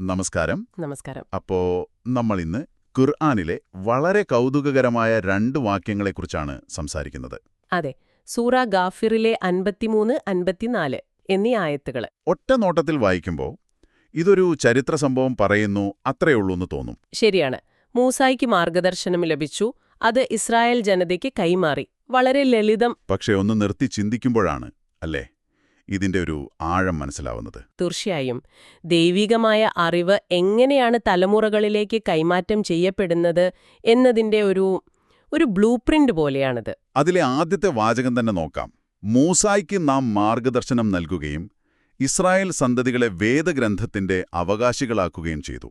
നമസ്കാരം. നമസ്കാരം. അപ്പോ നമ്മളിന്ന് ഖുർആനിലെ വളരെ കൗതുകകരമായ 2 വാക്യങ്ങളെക്കുറിച്ചാണ് സംസാരിക്കുന്നത്. അതെ, സൂറ ഗാഫിറിലെ 53, 54 എന്നീ ആയത്തുകൾ. ഒറ്റ നോട്ടത്തിൽ വായിക്കുമ്പോൾ ഇതൊരു ചരിത്ര സംഭവം പറയുന്നു അത്രയുള്ളൂന്ന് തോന്നും. ശരിയാണ്. മൂസായ്ക്ക് മാർഗദർശനം ലഭിച്ചു, അത് ഇസ്രായേൽ ജനതയ്ക്ക് കൈമാറി. വളരെ ലളിതം. പക്ഷെ ഒന്ന് നിർത്തി ചിന്തിക്കുമ്പോഴാണ് അല്ലേ ഇതിന്റെ ഒരു ആഴം മനസ്സിലാവുന്നത്. തീർച്ചയായും ദൈവികമായ അറിവ് എങ്ങനെയാണ് തലമുറകളിലേക്ക് കൈമാറ്റം ചെയ്യപ്പെടുന്നത് എന്നതിന്റെ ഒരു ബ്ലൂ പ്രിന്റ് പോലെയാണിത്. അതിലെ ആദ്യത്തെ വാചകം തന്നെ നോക്കാം. മൂസായ്ക്ക് നാം മാർഗദർശനം നൽകുകയും ഇസ്രായേൽ സന്തതികളെ വേദഗ്രന്ഥത്തിന്റെ അവകാശികളാക്കുകയും ചെയ്തു.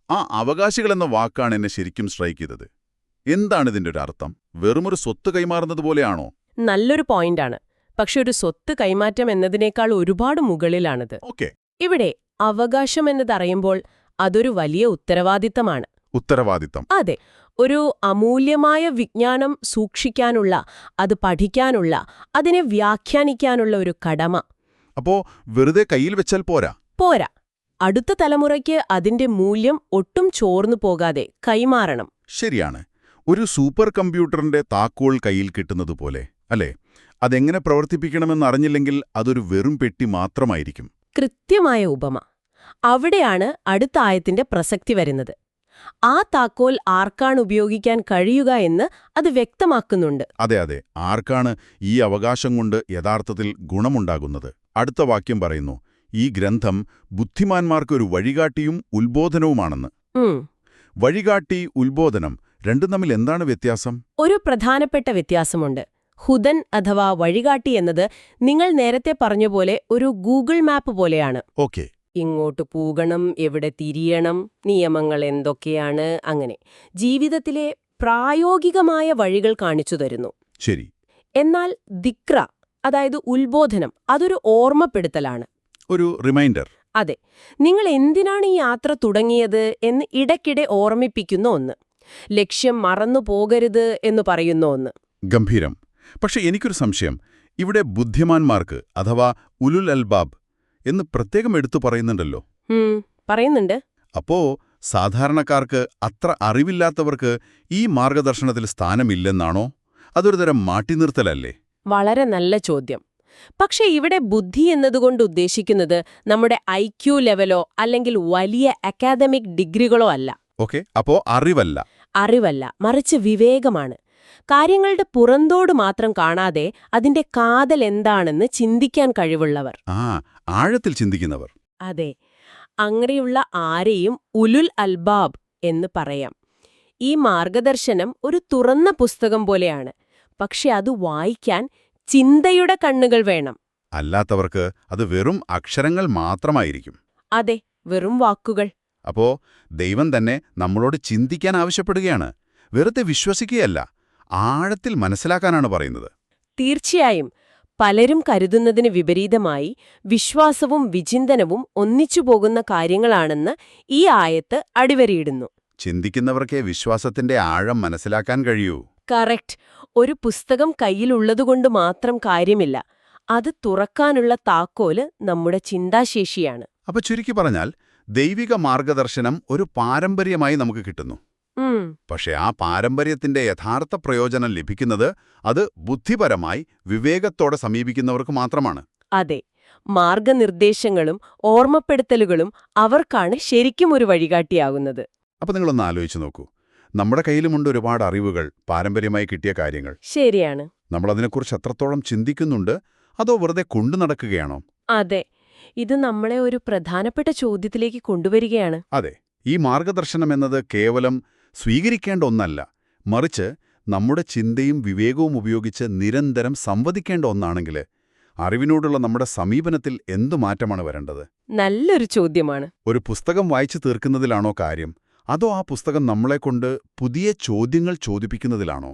ആ അവകാശികളെന്ന വാക്കാണ് എന്നെ ശരിക്കും സ്ട്രൈക്ക് ചെയ്തത്. എന്താണിതിന്റെ ഒരു അർത്ഥം? വെറുമൊരു സ്വത്ത് കൈമാറുന്നത് പോലെയാണോ? നല്ലൊരു പോയിന്റാണ്. പക്ഷെ ഒരു സ്വത്ത് കൈമാറ്റം എന്നതിനേക്കാൾ ഒരുപാട് മുകളിലാണിത്. ഇവിടെ അവകാശം എന്നതറിയുമ്പോൾ അതൊരു വലിയ ഉത്തരവാദിത്തമാണ്. ഉത്തരവാദിത്തം? അതെ. ഒരു അമൂല്യമായ വിജ്ഞാനം സൂക്ഷിക്കാനുള്ള, അത് പഠിക്കാനുള്ള, അതിനെ വ്യാഖ്യാനിക്കാനുള്ള ഒരു കടമ. അപ്പോ വെറുതെ കയ്യിൽ വെച്ചാൽ പോരാ? പോരാ. അടുത്ത തലമുറയ്ക്ക് അതിന്റെ മൂല്യം ഒട്ടും ചോർന്നു പോകാതെ കൈമാറണം. ശരിയാണ്. ഒരു സൂപ്പർ കമ്പ്യൂട്ടറിന്റെ താക്കോൽ കയ്യിൽ കിട്ടുന്നതുപോലെ അല്ലേ? അതെങ്ങനെ പ്രവർത്തിപ്പിക്കണമെന്ന് അറിഞ്ഞില്ലെങ്കിൽ അതൊരു വെറും പെട്ടി മാത്രമായിരിക്കും. കൃത്യമായ ഉപമ. അവിടെയാണ് അടുത്ത ആയത്തിന്റെ പ്രസക്തി വരുന്നത്. ആ താക്കോൽ ആർക്കാണ് ഉപയോഗിക്കാൻ കഴിയുക എന്ന് അത് വ്യക്തമാക്കുന്നുണ്ട്. അതെ, ആർക്കാണ് ഈ അവകാശം കൊണ്ട് യഥാർത്ഥത്തിൽ ഗുണമുണ്ടാകുന്നത്? അടുത്ത വാക്യം പറയുന്നു, ഈ ഗ്രന്ഥം ബുദ്ധിമാന്മാർക്കൊരു വഴികാട്ടിയും ഉത്ബോധനവുമാണെന്ന്. വഴികാട്ടി, ഉത്ബോധനം രണ്ടും തമ്മിൽ എന്താണ് വ്യത്യാസം? ഒരു പ്രധാനപ്പെട്ട വ്യത്യാസമുണ്ട്. ഹുദൻ അഥവാ വഴികാട്ടി എന്നത് നിങ്ങൾ നേരത്തെ പറഞ്ഞപോലെ ഒരു ഗൂഗിൾ മാപ്പ് പോലെയാണ്. ഓക്കെ. ഇങ്ങോട്ട് പോകണം, എവിടെ തിരിയണം, നിയമങ്ങൾ എന്തൊക്കെയാണ്, അങ്ങനെ ജീവിതത്തിലെ പ്രായോഗികമായ വഴികൾ കാണിച്ചു തരുന്നു. ശരി. എന്നാൽ ദിക്ര, അതായത് ഉത്ബോധനം, അതൊരു ഓർമ്മപ്പെടുത്തലാണ്. ഒരു റിമൈൻഡർ. അതെ, നിങ്ങൾ എന്തിനാണ് ഈ യാത്ര തുടങ്ങിയത് എന്ന് ഇടയ്ക്കിടെ ഓർമ്മിപ്പിക്കുന്ന ഒന്ന്. ലക്ഷ്യം മറന്നു പോകരുത് എന്ന് പറയുന്ന ഒന്ന്. ഗംഭീരം. പക്ഷെ എനിക്കൊരു സംശയം. ഇവിടെ ബുദ്ധിമാന്മാർക്ക് അഥവാ ഉലുൽ അൽബാബ് എന്ന് പ്രത്യേകം എടുത്തു പറയുന്നുണ്ടല്ലോ. പറയുന്നുണ്ട്. അപ്പോ സാധാരണക്കാർക്ക്, അത്ര അറിവില്ലാത്തവർക്ക് ഈ മാർഗദർശനത്തിൽ സ്ഥാനമില്ലെന്നാണോ? അതൊരു തരം മാറ്റിനിർത്തലല്ലേ? വളരെ നല്ല ചോദ്യം. പക്ഷെ ഇവിടെ ബുദ്ധി എന്നതുകൊണ്ട് ഉദ്ദേശിക്കുന്നത് നമ്മുടെ IQ ലെവലോ അല്ലെങ്കിൽ വലിയ അക്കാദമിക് ഡിഗ്രികളോ അല്ല. ഓക്കെ, അപ്പോ അറിവല്ല, മറിച്ച് വിവേകമാണ്. കാര്യങ്ങളുടെ പുറന്തോട് മാത്രം കാണാതെ അതിന്റെ കാതൽ എന്താണെന്ന് ചിന്തിക്കാൻ കഴിവുള്ളവർ. ആഴത്തിൽ ചിന്തിക്കുന്നവർ. അതെ, അങ്ങനെയുള്ള ആരെയും ഉലുൽ അൽബാബ് എന്ന് പറയാം. ഈ മാർഗദർശനം ഒരു തുറന്ന പുസ്തകം പോലെയാണ്. പക്ഷെ അത് വായിക്കാൻ ചിന്തയുടെ കണ്ണുകൾ വേണം. അല്ലാത്തവർക്ക് അത് വെറും അക്ഷരങ്ങൾ മാത്രമായിരിക്കും. അതെ, വെറും വാക്കുകൾ. അപ്പോ ദൈവം തന്നെ നമ്മളോട് ചിന്തിക്കാൻ ആവശ്യപ്പെടുകയാണ്. വെറുതെ വിശ്വസിക്കുകയല്ല, ആഴത്തിൽ മനസ്സിലാക്കാനാണ് പറയുന്നത്. തീർച്ചയായും. പലരും കരുതുന്നതിന് വിപരീതമായി വിശ്വാസവും വിചിന്തനവും ഒന്നിച്ചു പോകുന്ന കാര്യങ്ങളാണെന്ന് ഈ ആയത്ത് അടിവരയിടുന്നു. ചിന്തിക്കുന്നവർക്കേ വിശ്വാസത്തിന്റെ ആഴം മനസ്സിലാക്കാൻ കഴിയൂ. കറക്റ്റ്. ഒരു പുസ്തകം കയ്യിലുള്ളതുകൊണ്ട് മാത്രം കാര്യമില്ല. അത് തുറക്കാനുള്ള താക്കോല് നമ്മുടെ ചിന്താശേഷിയാണ്. അപ്പൊ ചുരുക്കി പറഞ്ഞാൽ ദൈവിക മാർഗദർശനം ഒരു പാരമ്പര്യമായി നമുക്ക് കിട്ടുന്നു. പക്ഷെ ആ പാരമ്പര്യത്തിന്റെ യഥാർത്ഥ പ്രയോജനം ലഭിക്കുന്നത് അത് ബുദ്ധിപരമായി വിവേകത്തോടെ സമീപിക്കുന്നവർക്ക് മാത്രമാണ്. അതെ, മാർഗനിർദ്ദേശങ്ങളും ഓർമ്മപ്പെടുത്തലുകളും അവർക്കാണ് ശരിക്കും ഒരു വഴികാട്ടിയാകുന്നത്. അപ്പൊ നിങ്ങളൊന്ന് ആലോചിച്ചു നോക്കൂ. നമ്മുടെ കയ്യിലുമുണ്ട് ഒരുപാട് അറിവുകൾ, പാരമ്പര്യമായി കിട്ടിയ കാര്യങ്ങൾ. ശരിയാണ്. നമ്മളതിനെക്കുറിച്ച് എത്രത്തോളം ചിന്തിക്കുന്നുണ്ട്, അതോ വെറുതെ കൊണ്ടു നടക്കുകയാണോ? അതെ, ഇത് നമ്മളെ ഒരു പ്രധാനപ്പെട്ട ചോദ്യത്തിലേക്ക് കൊണ്ടുവരികയാണ്. അതെ, ഈ മാർഗദർശനം എന്നത് കേവലം സ്വീകരിക്കേണ്ട ഒന്നല്ല, മറിച്ച് നമ്മുടെ ചിന്തയും വിവേകവും ഉപയോഗിച്ച് നിരന്തരം സംവദിക്കേണ്ട ഒന്നാണെങ്കിൽ അറിവിനോടുള്ള നമ്മുടെ സമീപനത്തിൽ എന്തു മാറ്റമാണ് വരേണ്ടത്? നല്ലൊരു ചോദ്യമാണ്. ഒരു പുസ്തകം വായിച്ചു തീർക്കുന്നതിലാണോ കാര്യം, അതോ ആ പുസ്തകം നമ്മളെക്കൊണ്ട് പുതിയ ചോദ്യങ്ങൾ ചോദിപ്പിക്കുന്നതിലാണോ?